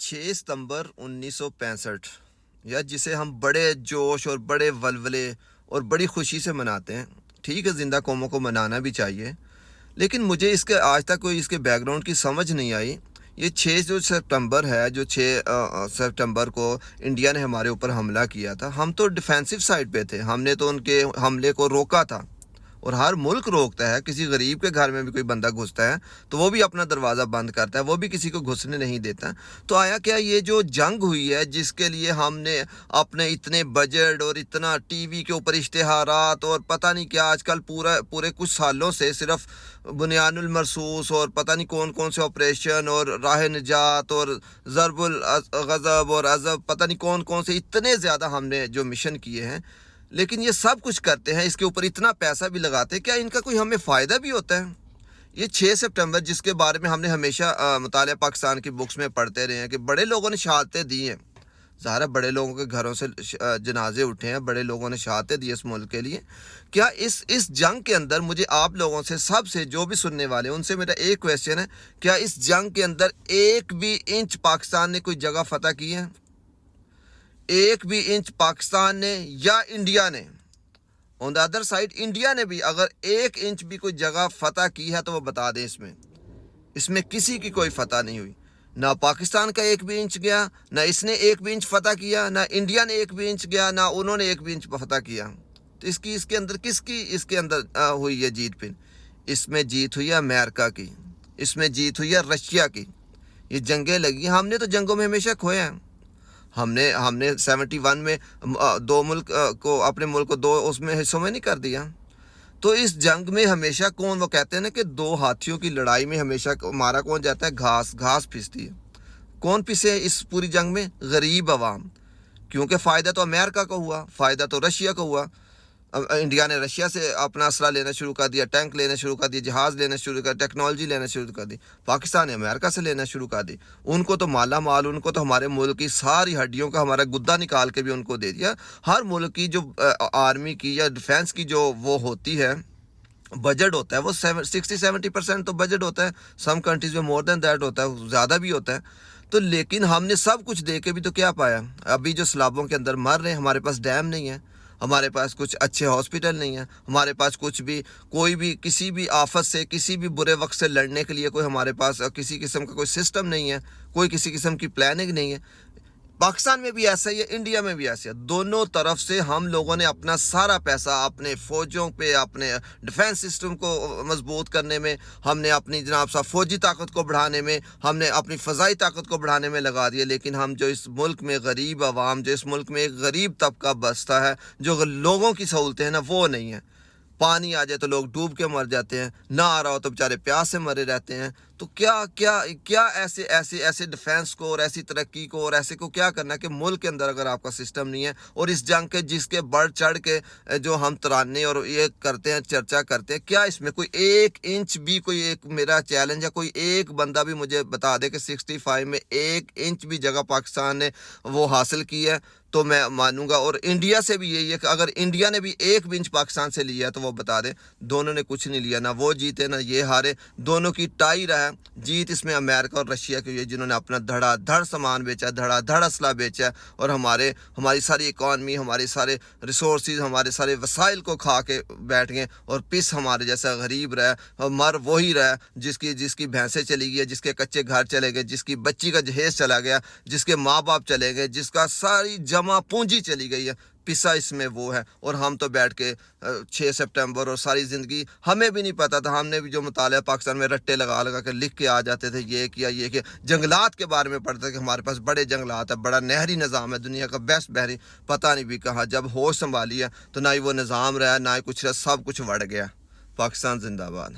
6 ستمبر 1965 یا جسے ہم بڑے جوش اور بڑے ولولے اور بڑی خوشی سے مناتے ہیں. ٹھیک ہے، زندہ قوموں کو منانا بھی چاہیے، لیکن مجھے اس کے آج تک کوئی اس کے بیک گراؤنڈ کی سمجھ نہیں آئی. یہ 6 جو سپٹمبر ہے، جو 6 ستمبر کو انڈیا نے ہمارے اوپر حملہ کیا تھا، ہم تو ڈیفینسو سائڈ پہ تھے. ہم نے تو ان کے حملے کو روکا تھا، اور ہر ملک روکتا ہے. کسی غریب کے گھر میں بھی کوئی بندہ گھستا ہے تو وہ بھی اپنا دروازہ بند کرتا ہے، وہ بھی کسی کو گھسنے نہیں دیتا. تو آیا کیا یہ جو جنگ ہوئی ہے، جس کے لیے ہم نے اپنے اتنے بجٹ اور اتنا ٹی وی کے اوپر اشتہارات اور پتہ نہیں کیا، آج کل پورے کچھ سالوں سے صرف بنیان المرصوص اور پتہ نہیں کون کون سے آپریشن اور راہ نجات اور ضرب الغضب اور عذب، پتہ نہیں کون کون سے اتنے زیادہ ہم نے جو مشن کیے ہیں، لیکن یہ سب کچھ کرتے ہیں، اس کے اوپر اتنا پیسہ بھی لگاتے ہیں. کیا ان کا کوئی ہمیں فائدہ بھی ہوتا ہے؟ یہ 6 ستمبر جس کے بارے میں ہم نے ہمیشہ مطالعہ پاکستان کی بکس میں پڑھتے رہے ہیں کہ بڑے لوگوں نے شہادتیں دی ہیں. ظاہر ہے بڑے لوگوں کے گھروں سے جنازے اٹھے ہیں، بڑے لوگوں نے شہادتیں دی اس ملک کے لیے. کیا اس جنگ کے اندر مجھے آپ لوگوں سے، سب سے جو بھی سننے والے ہیں، ان سے میرا ایک کویسچن ہے، کیا اس جنگ کے اندر ایک بھی انچ پاکستان نے کوئی جگہ فتح کی ہے؟ ایک بھی انچ پاکستان نے یا انڈیا نے؟ آن دا ادر سائڈ انڈیا نے بھی اگر ایک انچ بھی کوئی جگہ فتح کی ہے تو وہ بتا دیں. اس میں کسی کی کوئی فتح نہیں ہوئی. نہ پاکستان کا ایک بھی انچ گیا، نہ اس نے ایک بھی انچ فتح کیا، نہ انڈیا نے ایک بھی انچ گیا، نہ انہوں نے ایک بھی انچ فتح کیا. تو اس کے اندر کس کی ہوئی ہے جیت پن؟ اس میں جیت ہوئی ہے امریکہ کی، اس میں جیت ہوئی ہے رشیا کی. یہ جنگیں لگی، ہم نے تو جنگوں میں ہمیشہ کھویا ہے. ہم نے 71 میں دو ملک کو، اپنے ملک کو دو اس میں حصوں میں نہیں کر دیا. تو اس جنگ میں ہمیشہ وہ کہتے ہیں نا کہ دو ہاتھیوں کی لڑائی میں ہمیشہ مارا کون جاتا ہے؟ گھاس پھستی ہے. کون پھسے اس پوری جنگ میں؟ غریب عوام. کیونکہ فائدہ تو امریکہ کو ہوا، فائدہ تو رشیا کو ہوا. انڈیا نے رشیا سے اپنا اسلحہ لینا شروع کر دیا، ٹینک لینا شروع کر دیا، جہاز لینا شروع کر، ٹیکنالوجی لینا شروع کر دی. پاکستان نے امریکہ سے لینا شروع کر دی. ان کو تو مالا مال، ان کو تو ہمارے ملک کی ساری ہڈیوں کا ہمارا گدا نکال کے بھی ان کو دے دیا. ہر ملک کی جو آرمی کی یا ڈیفینس کی جو وہ ہوتی ہے بجٹ ہوتا ہے، وہ 60-70% تو بجٹ ہوتا ہے. سم کنٹریز میں مور دین دیٹ ہوتا ہے، زیادہ بھی ہوتا ہے. تو لیکن ہم نے سب کچھ دے کے بھی تو کیا پایا؟ ابھی جو سیلابوں کے اندر مر رہے ہیں، ہمارے پاس ڈیم نہیں ہے، ہمارے پاس کچھ اچھے ہاسپٹل نہیں ہیں، ہمارے پاس کچھ بھی کوئی بھی کسی بھی آفت سے، کسی بھی برے وقت سے لڑنے کے لیے کوئی ہمارے پاس کسی قسم کا کوئی سسٹم نہیں ہے، کوئی کسی قسم کی پلاننگ نہیں ہے. پاکستان میں بھی ایسا ہی ہے، انڈیا میں بھی ایسا ہے. دونوں طرف سے ہم لوگوں نے اپنا سارا پیسہ اپنے فوجوں پہ، اپنے ڈیفینس سسٹم کو مضبوط کرنے میں، ہم نے اپنی جناب صاحب فوجی طاقت کو بڑھانے میں، ہم نے اپنی فضائی طاقت کو بڑھانے میں لگا دیا. لیکن ہم جو اس ملک میں غریب عوام، جو اس ملک میں ایک غریب طبقہ بستا ہے، جو لوگوں کی سہولتیں ہیں نا، وہ نہیں ہیں. پانی آ جائے تو لوگ ڈوب کے مر جاتے ہیں، نہ آ رہا ہو تو بیچارے پیاس سے مرے رہتے ہیں. تو کیا ایسے ڈیفینس کو اور ایسی ترقی کو اور ایسے کو کیا کرنا کہ ملک کے اندر اگر آپ کا سسٹم نہیں ہے، اور اس جنگ کے جس کے بڑھ چڑھ کے جو ہم ترانے اور یہ کرتے ہیں، چرچا کرتے ہیں، کیا اس میں کوئی ایک انچ بھی، کوئی ایک میرا چیلنج ہے، کوئی ایک بندہ بھی مجھے بتا دے کہ 65 میں ایک انچ بھی جگہ پاکستان نے وہ حاصل کی ہے تو میں مانوں گا. اور انڈیا سے بھی یہی ہے کہ اگر انڈیا نے بھی ایک بھی انچ پاکستان سے لیا ہے تو وہ بتا دیں. دونوں نے کچھ نہیں لیا، نہ وہ جیتے نہ یہ ہارے، دونوں کی ٹائی رہا. جیت اس میں امریکہ اور رشیا کی ہوئی، جنہوں نے اپنا دھڑا دھڑ سامان بیچا، دھڑا دھڑ اسلحہ بیچا، اور ہماری ساری اکانومی، ہمارے سارے ریسورسز، ہمارے سارے وسائل کو کھا کے بیٹھ گئے. اور پس ہمارے جیسا غریب رہا، مر وہی رہا جس کی بھینسیں چلی گئی، جس کے کچے گھر چلے گئے، جس کی بچی کا جہیز چلا گیا، جس کے ماں باپ چلے گئے، جس کا ساری جمع پونجی چلی گئی ہے. پسا اس میں وہ ہے. اور ہم تو بیٹھ کے 6 ستمبر اور ساری زندگی ہمیں بھی نہیں پتا تھا. ہم نے بھی جو مطالعہ پاکستان میں رٹے لگا کے لکھ کے آ جاتے تھے، یہ کیا. جنگلات کے بارے میں پڑھتے تھے کہ ہمارے پاس بڑے جنگلات ہیں، بڑا نہری نظام ہے، دنیا کا بیسٹ بحری. پتہ نہیں بھی کہاں جب ہوش سنبھالی ہے تو نہ ہی وہ نظام رہا، نہ ہی کچھ رہا، سب کچھ وڑ گیا. پاکستان زندہ باد.